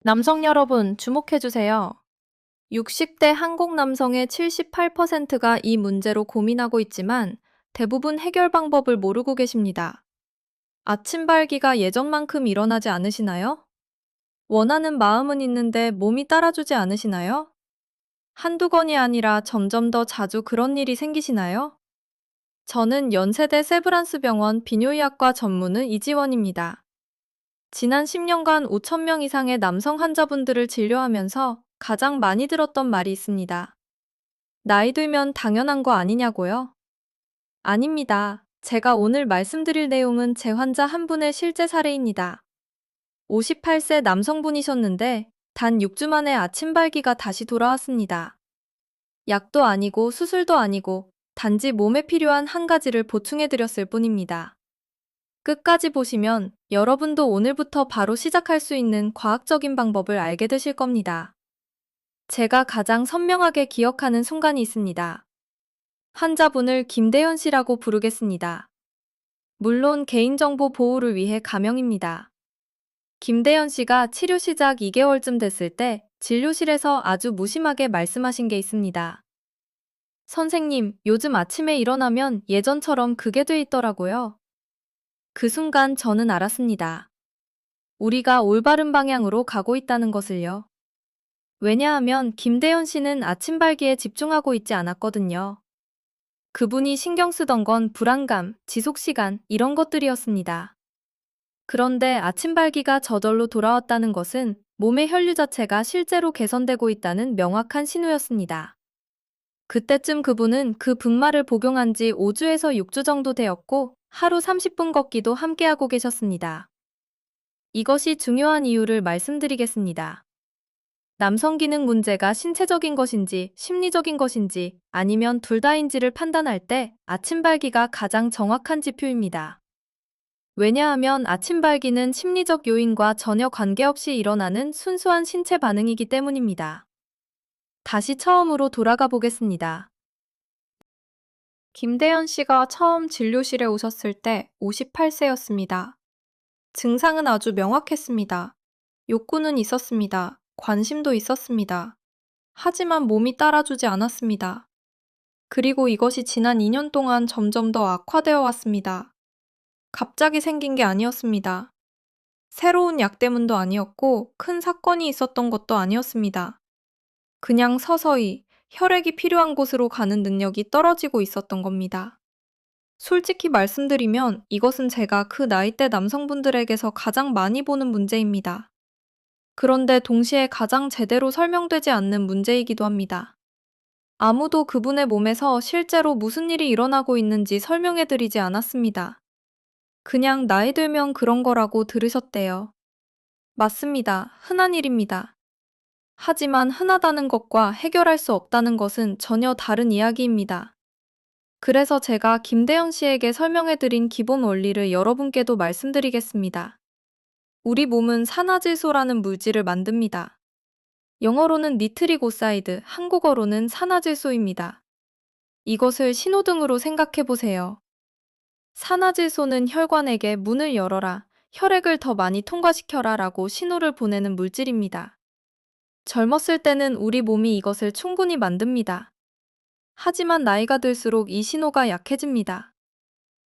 남성 여러분, 주목해주세요. 60대 한국 남성의 78%가 이 문제로 고민하고 있지만 대부분 해결 방법을 모르고 계십니다. 아침 발기가 예전만큼 일어나지 않으시나요? 원하는 마음은 있는데 몸이 따라주지 않으시나요? 한두 번이 아니라 점점 더 자주 그런 일이 생기시나요? 저는 연세대 세브란스 병원 비뇨의학과 전문의 이지원입니다. 지난 10년간 5천 명 이상의 남성 환자분들을 진료하면서 가장 많이 들었던 말이 있습니다. 나이 들면 당연한 거 아니냐고요? 아닙니다. 제가 오늘 말씀드릴 내용은 제 환자 한 분의 실제 사례입니다. 58세 남성분이셨는데 단 6주 만에 아침 발기가 다시 돌아왔습니다. 약도 아니고 수술도 아니고 단지 몸에 필요한 한 가지를 보충해드렸을 뿐입니다. 끝까지 보시면 여러분도 오늘부터 바로 시작할 수 있는 과학적인 방법을 알게 되실 겁니다. 제가 가장 선명하게 기억하는 순간이 있습니다. 환자분을 김대현 씨라고 부르겠습니다. 물론 개인정보 보호를 위해 가명입니다. 김대현 씨가 치료 시작 2개월쯤 됐을 때 진료실에서 아주 무심하게 말씀하신 게 있습니다. 선생님, 요즘 아침에 일어나면 예전처럼 그게 돼 있더라고요. 그 순간 저는 알았습니다. 우리가 올바른 방향으로 가고 있다는 것을요. 왜냐하면 김대현 씨는 아침 발기에 집중하고 있지 않았거든요. 그분이 신경 쓰던 건 불안감, 지속 시간, 이런 것들이었습니다. 그런데 아침 발기가 저절로 돌아왔다는 것은 몸의 혈류 자체가 실제로 개선되고 있다는 명확한 신호였습니다. 그때쯤 그분은 그 분말을 복용한 지 5주에서 6주 정도 되었고 하루 30분 걷기도 함께하고 계셨습니다. 이것이 중요한 이유를 말씀드리겠습니다. 남성 기능 문제가 신체적인 것인지 심리적인 것인지 아니면 둘 다인지를 판단할 때 아침 발기가 가장 정확한 지표입니다. 왜냐하면 아침 발기는 심리적 요인과 전혀 관계없이 일어나는 순수한 신체 반응이기 때문입니다. 다시 처음으로 돌아가 보겠습니다. 김대현 씨가 처음 진료실에 오셨을 때 58세였습니다. 증상은 아주 명확했습니다. 욕구는 있었습니다. 관심도 있었습니다. 하지만 몸이 따라주지 않았습니다. 그리고 이것이 지난 2년 동안 점점 더 악화되어 왔습니다. 갑자기 생긴 게 아니었습니다. 새로운 약 때문도 아니었고 큰 사건이 있었던 것도 아니었습니다. 그냥 서서히 혈액이 필요한 곳으로 가는 능력이 떨어지고 있었던 겁니다. 솔직히 말씀드리면 이것은 제가 그 나이대 남성분들에게서 가장 많이 보는 문제입니다. 그런데 동시에 가장 제대로 설명되지 않는 문제이기도 합니다. 아무도 그분의 몸에서 실제로 무슨 일이 일어나고 있는지 설명해드리지 않았습니다. 그냥 나이 들면 그런 거라고 들으셨대요. 맞습니다. 흔한 일입니다. 하지만 흔하다는 것과 해결할 수 없다는 것은 전혀 다른 이야기입니다. 그래서 제가 김대현 씨에게 설명해드린 기본 원리를 여러분께도 말씀드리겠습니다. 우리 몸은 산화질소라는 물질을 만듭니다. 영어로는 니트릭오사이드, 한국어로는 산화질소입니다. 이것을 신호등으로 생각해 보세요. 산화질소는 혈관에게 문을 열어라, 혈액을 더 많이 통과시켜라 라고 신호를 보내는 물질입니다. 젊었을 때는 우리 몸이 이것을 충분히 만듭니다. 하지만 나이가 들수록 이 신호가 약해집니다.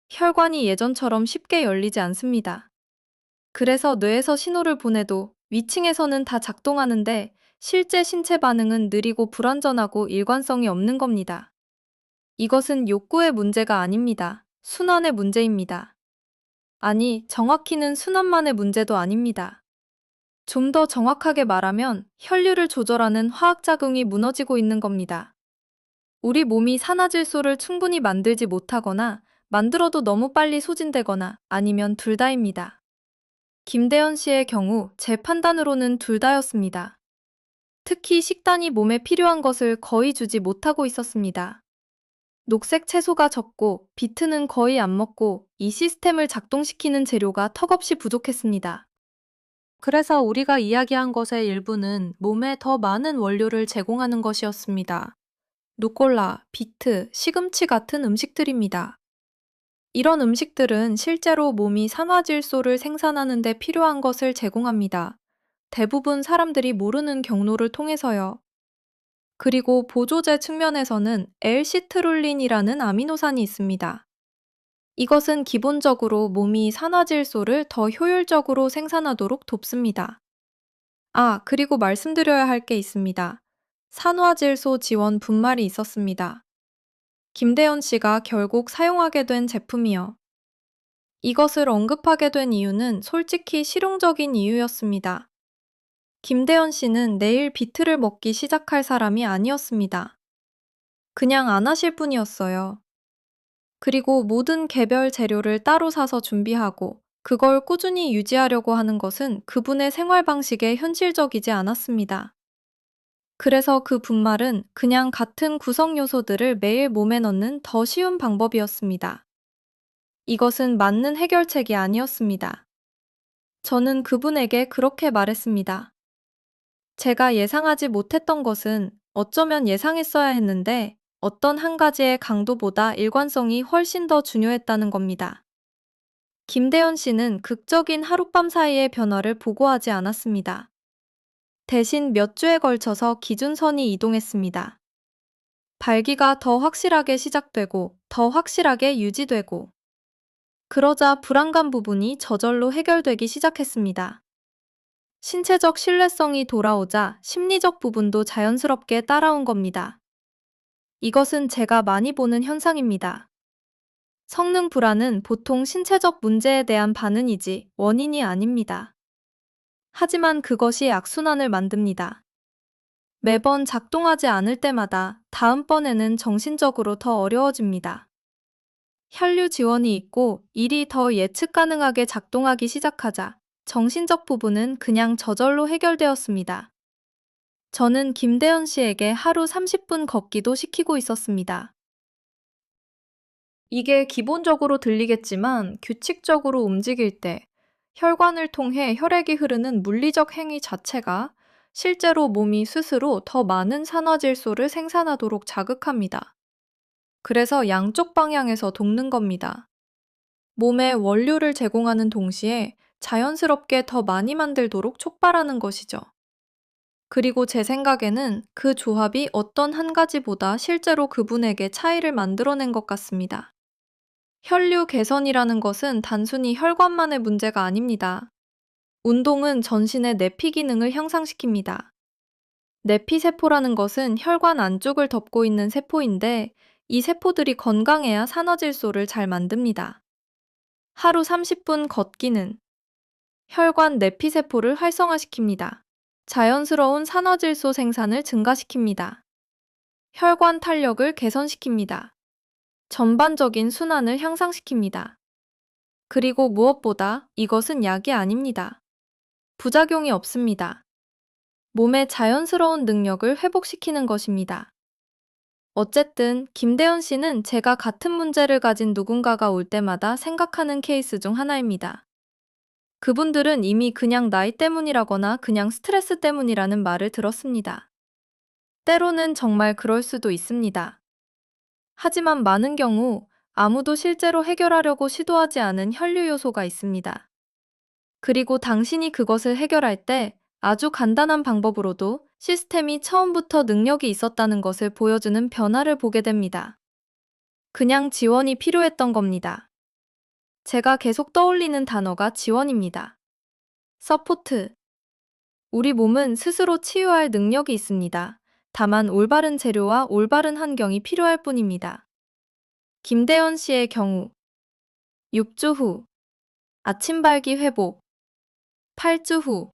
혈관이 예전처럼 쉽게 열리지 않습니다. 그래서 뇌에서 신호를 보내도 위층에서는 다 작동하는데 실제 신체 반응은 느리고 불완전하고 일관성이 없는 겁니다. 이것은 욕구의 문제가 아닙니다. 순환의 문제입니다. 아니, 정확히는 순환만의 문제도 아닙니다. 좀 더 정확하게 말하면 혈류를 조절하는 화학작용이 무너지고 있는 겁니다. 우리 몸이 산화질소를 충분히 만들지 못하거나 만들어도 너무 빨리 소진되거나 아니면 둘 다입니다. 김대현 씨의 경우 제 판단으로는 둘 다였습니다. 특히 식단이 몸에 필요한 것을 거의 주지 못하고 있었습니다. 녹색 채소가 적고 비트는 거의 안 먹고 이 시스템을 작동시키는 재료가 턱없이 부족했습니다. 그래서 우리가 이야기한 것의 일부는 몸에 더 많은 원료를 제공하는 것이었습니다. 루꼴라, 비트, 시금치 같은 음식들입니다. 이런 음식들은 실제로 몸이 산화질소를 생산하는 데 필요한 것을 제공합니다. 대부분 사람들이 모르는 경로를 통해서요. 그리고 보조제 측면에서는 L시트룰린이라는 아미노산이 있습니다. 이것은 기본적으로 몸이 산화질소를 더 효율적으로 생산하도록 돕습니다. 그리고 말씀드려야 할 게 있습니다. 산화질소 지원 분말이 있었습니다. 김대현 씨가 결국 사용하게 된 제품이요. 이것을 언급하게 된 이유는 솔직히 실용적인 이유였습니다. 김대현 씨는 내일 비트를 먹기 시작할 사람이 아니었습니다. 그냥 안 하실 뿐이었어요. 그리고 모든 개별 재료를 따로 사서 준비하고 그걸 꾸준히 유지하려고 하는 것은 그분의 생활 방식에 현실적이지 않았습니다. 그래서 그 분말은 그냥 같은 구성 요소들을 매일 몸에 넣는 더 쉬운 방법이었습니다. 이것은 맞는 해결책이 아니었습니다. 저는 그분에게 그렇게 말했습니다. 제가 예상하지 못했던 것은 어쩌면 예상했어야 했는데 어떤 한 가지의 강도보다 일관성이 훨씬 더 중요했다는 겁니다. 김대현 씨는 극적인 하룻밤 사이의 변화를 보고하지 않았습니다. 대신 몇 주에 걸쳐서 기준선이 이동했습니다. 발기가 더 확실하게 시작되고 더 확실하게 유지되고 그러자 불안감 부분이 저절로 해결되기 시작했습니다. 신체적 신뢰성이 돌아오자 심리적 부분도 자연스럽게 따라온 겁니다. 이것은 제가 많이 보는 현상입니다. 성능 불안은 보통 신체적 문제에 대한 반응이지 원인이 아닙니다. 하지만 그것이 악순환을 만듭니다. 매번 작동하지 않을 때마다 다음번에는 정신적으로 더 어려워집니다. 혈류 지원이 있고 일이 더 예측 가능하게 작동하기 시작하자 정신적 부분은 그냥 저절로 해결되었습니다. 저는 김대현 씨에게 하루 30분 걷기도 시키고 있었습니다. 이게 기본적으로 들리겠지만 규칙적으로 움직일 때 혈관을 통해 혈액이 흐르는 물리적 행위 자체가 실제로 몸이 스스로 더 많은 산화질소를 생산하도록 자극합니다. 그래서 양쪽 방향에서 돕는 겁니다. 몸에 원료를 제공하는 동시에 자연스럽게 더 많이 만들도록 촉발하는 것이죠. 그리고 제 생각에는 그 조합이 어떤 한 가지보다 실제로 그분에게 차이를 만들어낸 것 같습니다. 혈류 개선이라는 것은 단순히 혈관만의 문제가 아닙니다. 운동은 전신의 내피 기능을 향상시킵니다. 내피세포라는 것은 혈관 안쪽을 덮고 있는 세포인데 이 세포들이 건강해야 산화질소를 잘 만듭니다. 하루 30분 걷기는 혈관 내피세포를 활성화시킵니다. 자연스러운 산화질소 생산을 증가시킵니다. 혈관 탄력을 개선시킵니다. 전반적인 순환을 향상시킵니다. 그리고 무엇보다 이것은 약이 아닙니다. 부작용이 없습니다. 몸의 자연스러운 능력을 회복시키는 것입니다. 어쨌든 김대현 씨는 제가 같은 문제를 가진 누군가가 올 때마다 생각하는 케이스 중 하나입니다. 그분들은 이미 그냥 나이 때문이라거나 그냥 스트레스 때문이라는 말을 들었습니다. 때로는 정말 그럴 수도 있습니다. 하지만 많은 경우 아무도 실제로 해결하려고 시도하지 않은 혈류 요소가 있습니다. 그리고 당신이 그것을 해결할 때 아주 간단한 방법으로도 시스템이 처음부터 능력이 있었다는 것을 보여주는 변화를 보게 됩니다. 그냥 지원이 필요했던 겁니다. 제가 계속 떠올리는 단어가 지원입니다. 서포트. 우리 몸은 스스로 치유할 능력이 있습니다. 다만 올바른 재료와 올바른 환경이 필요할 뿐입니다. 김대현 씨의 경우 6주 후 아침 발기 회복, 8주 후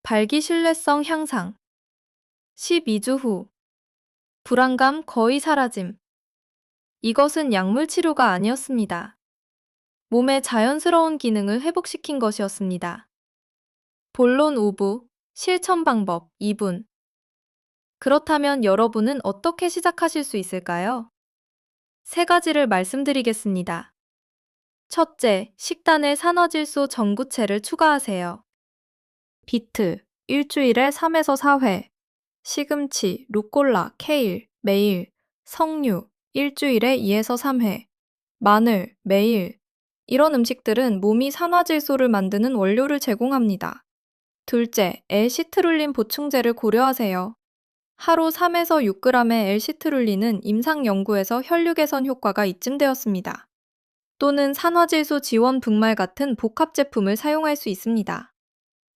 발기 신뢰성 향상, 12주 후 불안감 거의 사라짐. 이것은 약물 치료가 아니었습니다. 몸의 자연스러운 기능을 회복시킨 것이었습니다. 본론 5부, 실천 방법 2분. 그렇다면 여러분은 어떻게 시작하실 수 있을까요? 세 가지를 말씀드리겠습니다. 첫째, 식단에 산화질소 전구체를 추가하세요. 비트, 일주일에 3에서 4회. 시금치, 루꼴라, 케일, 매일. 석류, 일주일에 2에서 3회. 마늘, 매일. 이런 음식들은 몸이 산화질소를 만드는 원료를 제공합니다. 둘째, L-시트룰린 보충제를 고려하세요. 하루 3에서 6g의 L-시트룰린은 임상 연구에서 혈류 개선 효과가 입증되었습니다. 또는 산화질소 지원 분말 같은 복합 제품을 사용할 수 있습니다.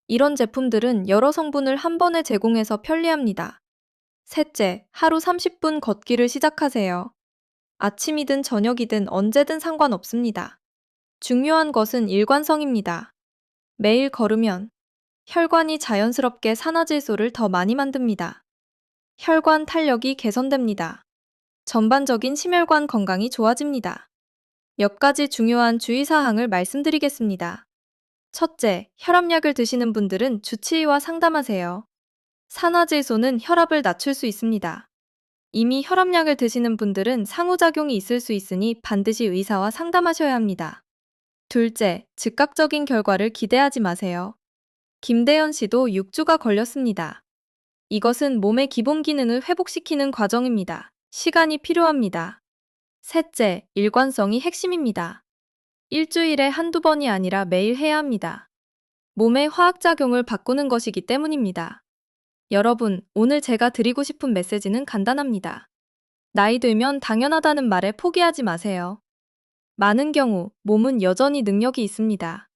이런 제품들은 여러 성분을 한 번에 제공해서 편리합니다. 셋째, 하루 30분 걷기를 시작하세요. 아침이든 저녁이든 언제든 상관없습니다. 중요한 것은 일관성입니다. 매일 걸으면 혈관이 자연스럽게 산화질소를 더 많이 만듭니다. 혈관 탄력이 개선됩니다. 전반적인 심혈관 건강이 좋아집니다. 몇 가지 중요한 주의사항을 말씀드리겠습니다. 첫째, 혈압약을 드시는 분들은 주치의와 상담하세요. 산화질소는 혈압을 낮출 수 있습니다. 이미 혈압약을 드시는 분들은 상호작용이 있을 수 있으니 반드시 의사와 상담하셔야 합니다. 둘째, 즉각적인 결과를 기대하지 마세요. 김대현 씨도 6주가 걸렸습니다. 이것은 몸의 기본 기능을 회복시키는 과정입니다. 시간이 필요합니다. 셋째, 일관성이 핵심입니다. 일주일에 한두 번이 아니라 매일 해야 합니다. 몸의 화학작용을 바꾸는 것이기 때문입니다. 여러분, 오늘 제가 드리고 싶은 메시지는 간단합니다. 나이 들면 당연하다는 말에 포기하지 마세요. 많은 경우 몸은 여전히 능력이 있습니다.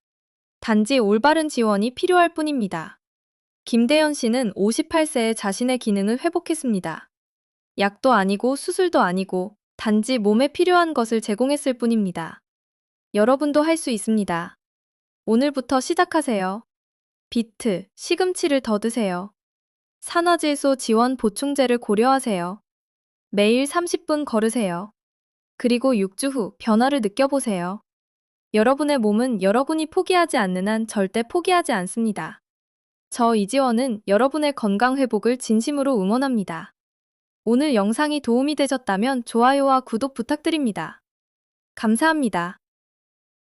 단지 올바른 지원이 필요할 뿐입니다. 김대현 씨는 58세에 자신의 기능을 회복했습니다. 약도 아니고 수술도 아니고 단지 몸에 필요한 것을 제공했을 뿐입니다. 여러분도 할 수 있습니다. 오늘부터 시작하세요. 비트, 시금치를 더 드세요. 산화질소 지원 보충제를 고려하세요. 매일 30분 걸으세요. 그리고 6주 후 변화를 느껴보세요. 여러분의 몸은 여러분이 포기하지 않는 한 절대 포기하지 않습니다. 저 이지원은 여러분의 건강 회복을 진심으로 응원합니다. 오늘 영상이 도움이 되셨다면 좋아요와 구독 부탁드립니다. 감사합니다.